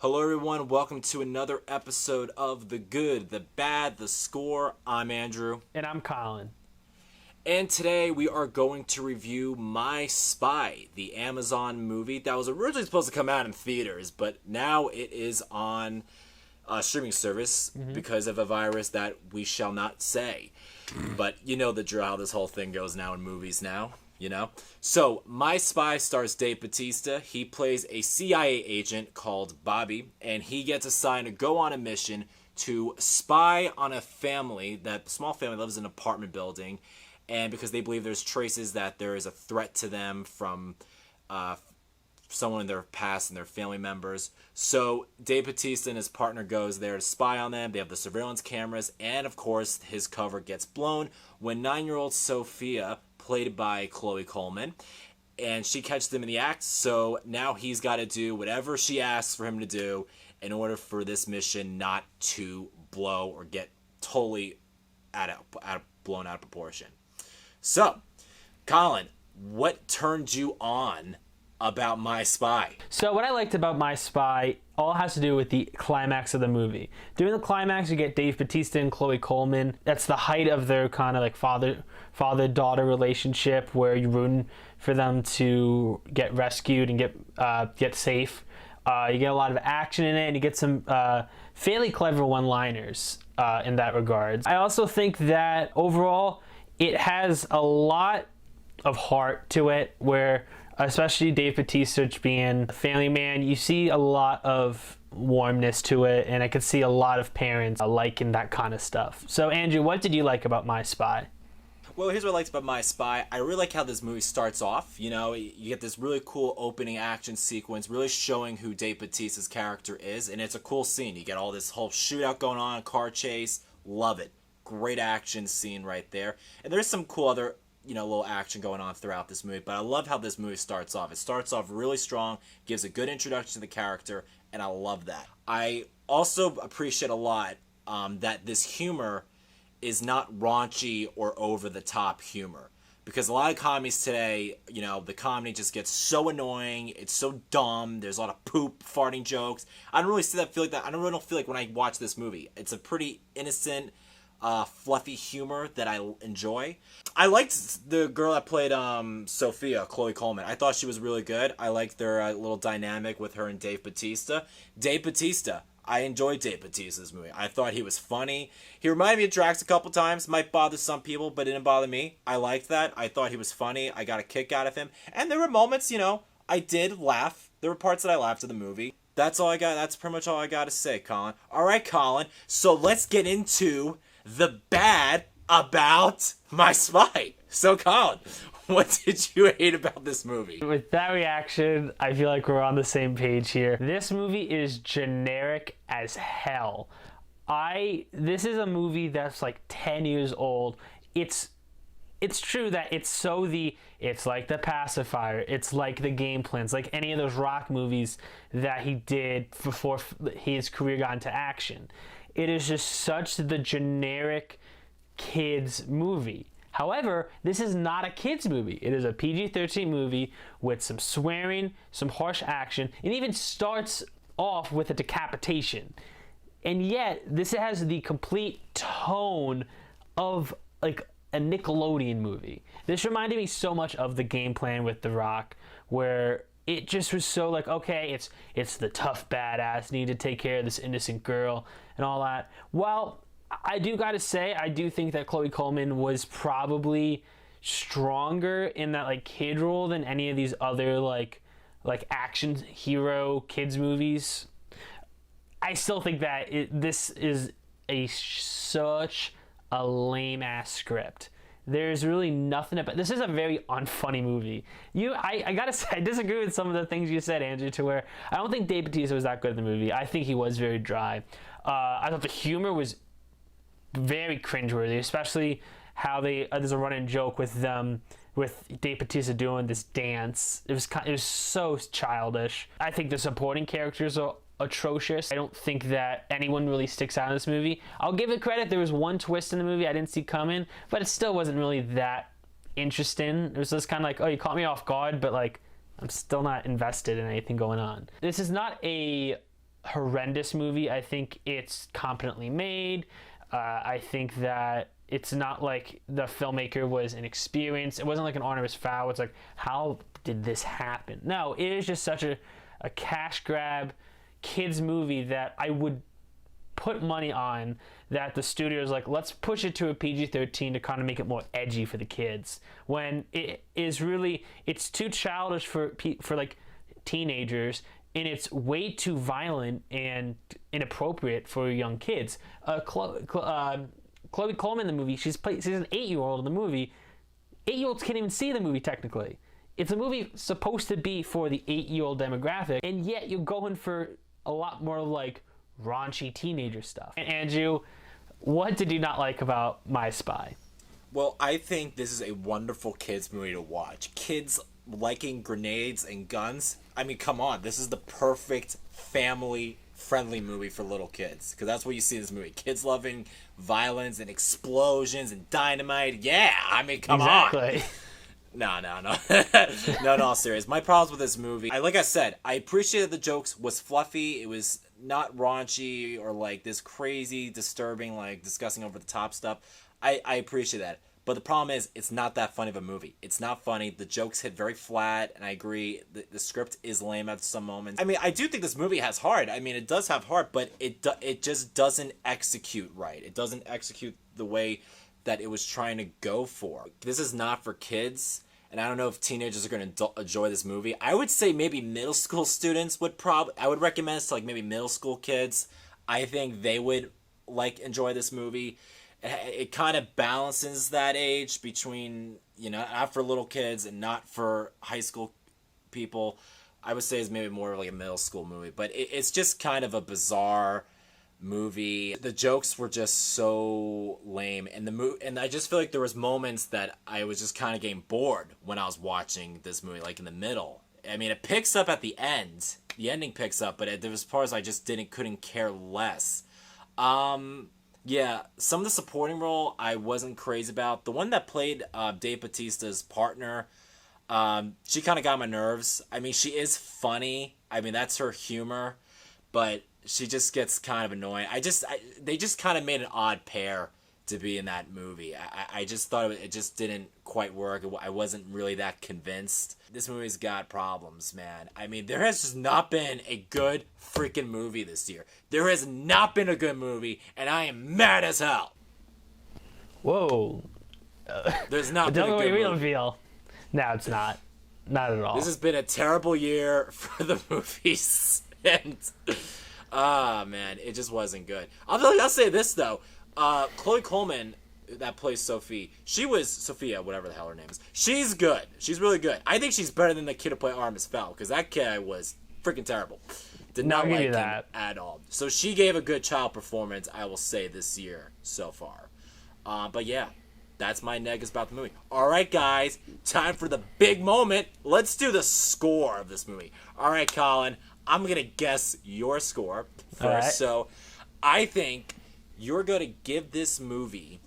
Hello, everyone. Welcome to another episode of The Good, The Bad, The Score. I'm Andrew. And I'm Colin. And today we are going to review My Spy, the Amazon movie that was originally supposed to come out in theaters, but now it is on a streaming service because of a virus that we shall not say. But you know the drill, how this whole thing goes now in movies now. You know? So, My Spy stars Dave Bautista. He plays a CIA agent called Bobby, and he gets assigned to go on a mission to spy on a family, that small family lives in an apartment building, and because they believe there's traces that there is a threat to them from someone in their past and their family members. So, Dave Bautista and his partner goes there to spy on them. They have the surveillance cameras, and of course, his cover gets blown when 9-year-old Sophia, played by Chloe Coleman, and she catches them in the act, so now he's got to do whatever she asks for him to do in order for this mission not to blow or get totally blown out of proportion. So, Colin, what turned you on about My Spy? So what I liked about My Spy all has to do with the climax of the movie. During the climax, you get Dave Bautista and Chloe Coleman. That's the height of their kind of like father-daughter relationship, where you're rooting for them to get rescued and get safe. You get a lot of action in it, and you get some fairly clever one-liners in that regard. I also think that overall, it has a lot of heart to it, where especially Dave Bautista being a family man, you see a lot of warmness to it, and I could see a lot of parents liking that kind of stuff. So, Andrew, what did you like about My Spy? Well, here's what I liked about My Spy. I really like how this movie starts off. You know, you get this really cool opening action sequence, really showing who Dave Bautista's character is, and it's a cool scene. You get all this whole shootout going on, car chase. Love it. Great action scene right there. And there's some cool other little action going on throughout this movie, but I love how this movie starts off. It starts off really strong, gives a good introduction to the character, and I love that. I also appreciate a lot that this humor is not raunchy or over-the-top humor, because a lot of comedies today, the comedy just gets so annoying, it's so dumb, there's a lot of poop, farting jokes. I don't really feel like when I watch this movie. It's a pretty innocent, fluffy humor that I enjoy. I liked the girl that played Sophia, Chloe Coleman. I thought she was really good. I liked their little dynamic with her and Dave Bautista. I enjoyed Dave Bautista's movie. I thought he was funny. He reminded me of Drax a couple times. Might bother some people, but it didn't bother me. I liked that. I thought he was funny. I got a kick out of him. And there were moments, I did laugh. There were parts that I laughed at the movie. That's all I got. That's pretty much all I got to say, Colin. All right, Colin. So let's get into the bad about My Spy. So, Colin, what did you hate about this movie? With that reaction, I feel like we're on the same page here. This movie is generic as hell. This is a movie that's like 10 years old. It's true that it's like The Pacifier, it's like The Game Plan, it's like any of those Rock movies that he did before his career got into action. It is just such the generic kids movie. However, this is not a kids movie. It is a PG-13 movie with some swearing, some harsh action. It even starts off with a decapitation. And yet, this has the complete tone of like a Nickelodeon movie. This reminded me so much of The Game Plan with The Rock, where it just was so like, okay, it's the tough badass, need to take care of this innocent girl and all that. Well, I do gotta say, I do think that Chloe Coleman was probably stronger in that like kid role than any of these other like action hero kids movies. I still think that this is such a lame ass script. There's really nothing about this. Is a very unfunny movie. I gotta say, I disagree with some of the things you said, Andrew, to where I don't think Dave Bautista was that good in the movie. I think he was very dry. I thought the humor was very cringeworthy, especially how there's a running joke with Dave Bautista doing this dance. It was so childish. I think the supporting characters are atrocious. I don't think that anyone really sticks out in this movie. I'll give it credit. There was one twist in the movie I didn't see coming, but it still wasn't really that interesting. It was just kind of like, oh, you caught me off guard, but like I'm still not invested in anything going on. This is not a horrendous movie. I think it's competently made. I think that it's not like the filmmaker was inexperienced. It wasn't like an Artemis Fowl. It's like, how did this happen? No, it is just such a cash grab kids movie that I would put money on that the studio is like, let's push it to a PG-13 to kind of make it more edgy for the kids, when it is really, it's too childish for like teenagers, and it's way too violent and inappropriate for young kids. Chloe Coleman in the movie, she's an 8-year-old in the movie. 8-year-olds can't even see the movie technically. It's a movie supposed to be for the 8-year-old demographic, and yet you're going for a lot more like raunchy teenager stuff. And Andrew, what did you not like about My Spy? Well, I think this is a wonderful kids movie to watch. Kids liking grenades and guns. I mean, come on. This is the perfect family-friendly movie for little kids. Because that's what you see in this movie. Kids loving violence and explosions and dynamite. Yeah, I mean, come on. Exactly. No. No, in all serious. My problems with this movie, like I said, I appreciated the jokes was fluffy. It was not raunchy or like this crazy, disturbing, like discussing over the top stuff. I appreciate that. But the problem is, it's not that funny of a movie. It's not funny. The jokes hit very flat, and I agree. The script is lame at some moments. I mean, I do think this movie has heart. I mean, it does have heart, but it just doesn't execute right. It doesn't execute the way that it was trying to go for. This is not for kids, and I don't know if teenagers are going to enjoy this movie. I would say maybe middle school students would I would recommend this to like maybe middle school kids. I think they would enjoy this movie. It kind of balances that age between, not for little kids and not for high school people. I would say it's maybe more like a middle school movie, but it's just kind of a bizarre movie. The jokes were just so lame, and I just feel like there was moments that I was just kind of getting bored when I was watching this movie, like in the middle. I mean, it picks up at the end. The ending picks up, but there was parts I just couldn't care less. Yeah, some of the supporting role I wasn't crazy about. The one that played Dave Bautista's partner, she kind of got my nerves. I mean, she is funny. I mean, that's her humor, but she just gets kind of annoying. They just kind of made an odd pair to be in that movie. I just thought it just didn't quite work. I wasn't really that convinced. This movie's got problems, man. I mean, there has just not been a good freaking movie this year. There has not been a good movie, and I am mad as hell. Whoa. There's not been a good movie. We don't feel. No, it's not. Not at all. This has been a terrible year for the movies, and man, it just wasn't good. I'll say this though. Chloe Coleman, that plays Sophia, whatever the hell her name is. She's good. She's really good. I think she's better than the kid who played Artemis Fowl, because that kid was freaking terrible. Did not like him at all. So she gave a good child performance, I will say, this year so far. But yeah, that's my negatives about the movie. All right, guys, time for the big moment. Let's do the score of this movie. All right, Colin, I'm going to guess your score first. Right. So I think you're going to give this movie,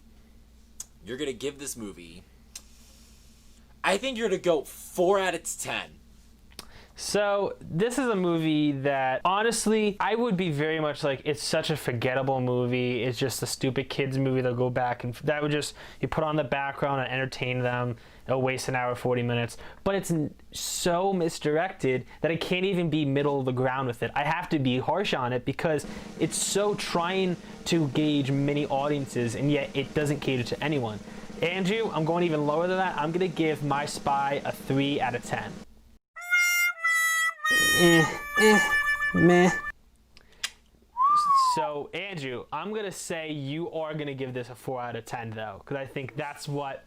I think you're going to go 4 out of 10. So this is a movie that, honestly, I would be very much like, it's such a forgettable movie. It's just a stupid kids movie. They'll go back, and that would just, you put on the background and entertain them. It'll waste an hour, 40 minutes. But it's so misdirected that it can't even be middle of the ground with it. I have to be harsh on it because it's so trying to gauge many audiences, and yet it doesn't cater to anyone. Andrew, I'm going even lower than that. I'm going to give My Spy a 3 out of 10. Meh. So, Andrew, I'm going to say you are going to give this a 4 out of 10, though, because I think that's what...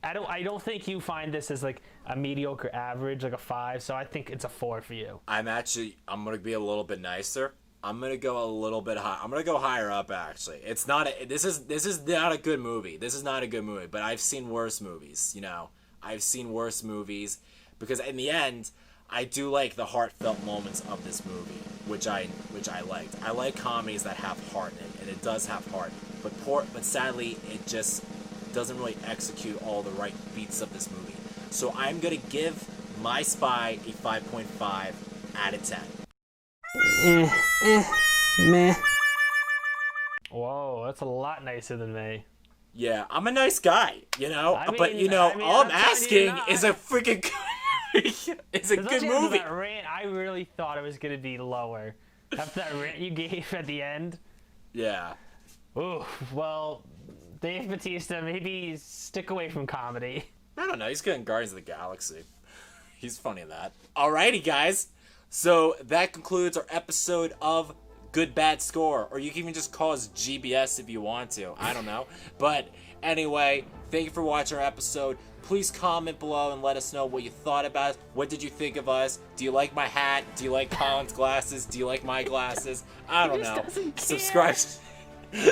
I don't think you find this as like a mediocre average, like a 5, so I think it's a 4 for you. I'm going to be a little bit nicer. I'm going to go a little bit high. I'm going to go higher up, actually. It's not this is not a good movie. This is not a good movie, but I've seen worse movies, I've seen worse movies, because in the end, I do like the heartfelt moments of this movie, which I liked. I like comedies that have heart in it, and it does have heart. But sadly, it just doesn't really execute all the right beats of this movie. So I'm going to give My Spy a 5.5 out of 10. Meh. Whoa, that's a lot nicer than me. Yeah, I'm a nice guy, you know. I but mean- you know, I mean, all I'm I'm telling you asking not. is a freaking it's a good Especially after movie. that rant, I really thought it was gonna be lower. After that rant you gave at the end. Yeah. Ooh, well, Dave Bautista, maybe stick away from comedy. I don't know. He's good in Guardians of the Galaxy. He's funny in that. Alrighty, guys. So that concludes our episode of Good Bad Score, or you can even just call us GBS if you want to. I don't know. But anyway, thank you for watching our episode. Please comment below and let us know what you thought about us. What did you think of us? Do you like my hat? Do you like Colin's glasses? Do you like my glasses? I don't know. Subscribe.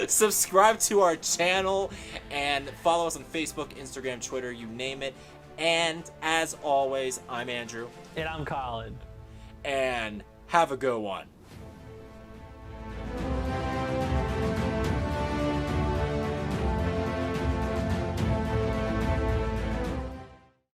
Subscribe to our channel and follow us on Facebook, Instagram, Twitter, you name it. And as always, I'm Andrew. And I'm Colin. And have a good one.